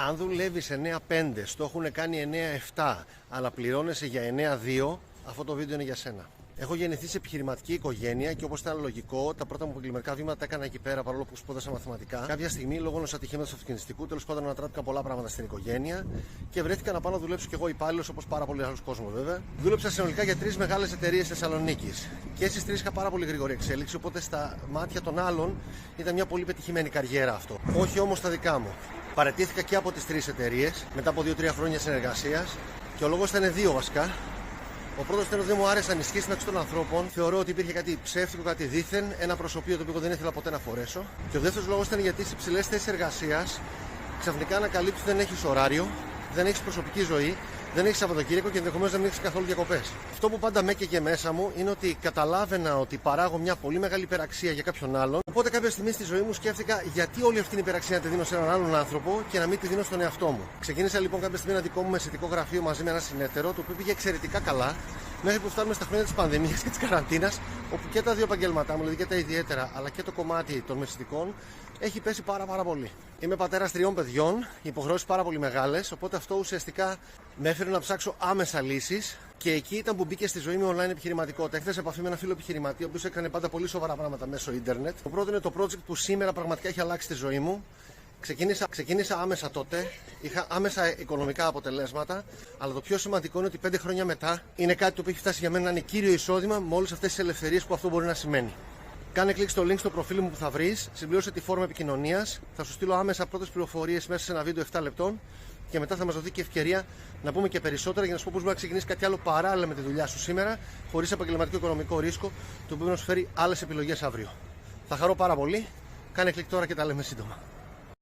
Αν δουλεύεις 9-5, στο έχουν κάνει 9-7, αλλά πληρώνεσαι για 9-2, αυτό το βίντεο είναι για σένα. Έχω γεννηθεί σε επιχειρηματική οικογένεια και όπως ήταν λογικό, τα πρώτα μου επαγγελματικά βήματα τα έκανα εκεί πέρα παρόλο που σπούδασα μαθηματικά. Κάποια στιγμή, λόγω ενός ατυχήματος αυτοκινηστικού, τέλος πάντων ανατράπηκαν πολλά πράγματα στην οικογένεια και βρέθηκα να πάω να δουλέψω κι εγώ υπάλληλος όπως πάρα πολλοί άλλους κόσμος βέβαια. Δούλεψα συνολικά για 3 μεγάλες εταιρείες Θεσσαλονίκης. Και στις 3 είχα πάρα πολύ γρήγορη εξέλιξη, οπότε στα μάτια των άλλων ήταν μια πολύ πετυχημένη καριέρα αυτό. Όχι όμως τα δικά μου. Παραιτήθηκα και από τις 3 εταιρείες μετά από 2-3 χρόνια συνεργασίας και ο λόγος ήταν 2 βασικά. Ο πρώτος ήταν ότι δεν μου άρεσαν οι σχέσεις μεταξύ των ανθρώπων. Θεωρώ ότι υπήρχε κάτι ψεύτικο, κάτι δίθεν, ένα προσωπείο το οποίο δεν ήθελα ποτέ να φορέσω. Και ο δεύτερος λόγος ήταν γιατί στις υψηλές θέσεις εργασίας ξαφνικά ανακαλύπτεις ότι δεν έχεις ωράριο, δεν έχεις προσωπική ζωή, δεν έχεις Σαββατοκύριακο και ενδεχομένως να μην έχεις καθόλου διακοπές. Αυτό που πάντα με έκαιγε μέσα μου είναι ότι καταλάβαινα ότι παράγω μια πολύ μεγάλη υπεραξία για κάποιον άλλον. Οπότε κάποια στιγμή στη ζωή μου σκέφτηκα γιατί όλη αυτή την υπεραξία να τη δίνω σε έναν άλλον άνθρωπο και να μην τη δίνω στον εαυτό μου. Ξεκίνησα λοιπόν κάποια στιγμή ένα δικό μου μεσητικό γραφείο μαζί με ένα συνέτερο, το οποίο πήγε εξαιρετικά καλά, μέχρι που φτάνουμε στα χρόνια της πανδημίας και της καραντίνας, όπου και τα δύο επαγγέλματά μου, δηλαδή και τα ιδιαίτερα, αλλά και το κομμάτι των μεσητικών, έχει πέσει πάρα πολύ. Είμαι πατέρας 3 παιδιών, οι υποχρεώσεις πάρα πολύ μεγάλες, οπότε αυτό ουσιαστικά με έφερε να ψάξω άμεσα λύσεις και εκεί ήταν που μπήκε στη ζωή μου online επιχειρηματικότητα. Έχετε σε επαφή με ένα φίλο επιχειρηματή, ο οποίος έκανε πάντα πολύ σοβαρά πράγματα μέσω ίντερνετ. Το πρώτο είναι το project που σήμερα πραγματικά έχει αλλάξει τη ζωή μου. Ξεκίνησα άμεσα τότε, είχα άμεσα οικονομικά αποτελέσματα, αλλά το πιο σημαντικό είναι ότι 5 χρόνια μετά είναι κάτι το οποίο έχει φτάσει για μένα να είναι κύριο εισόδημα με όλες αυτές τις ελευθερίες που αυτό μπορεί να σημαίνει. Κάνε κλικ στο link στο προφίλ μου που θα βρεις, συμπλήρωσε τη φόρμα επικοινωνίας, θα σου στείλω άμεσα πρώτες πληροφορίες μέσα σε ένα βίντεο 7 λεπτών και μετά θα μας δοθεί και ευκαιρία να πούμε και περισσότερα για να σου πω πώς μπορεί να ξεκινήσει κάτι άλλο παράλληλα με τη δουλειά σου σήμερα, χωρίς επαγγελματικό οικονομικό ρίσκο, το οποίο να σου φέρει άλλες επιλογές αύριο. Θα χαρώ πάρα πολύ, κάνε κλικ τώρα και τα λέμε σύντομα.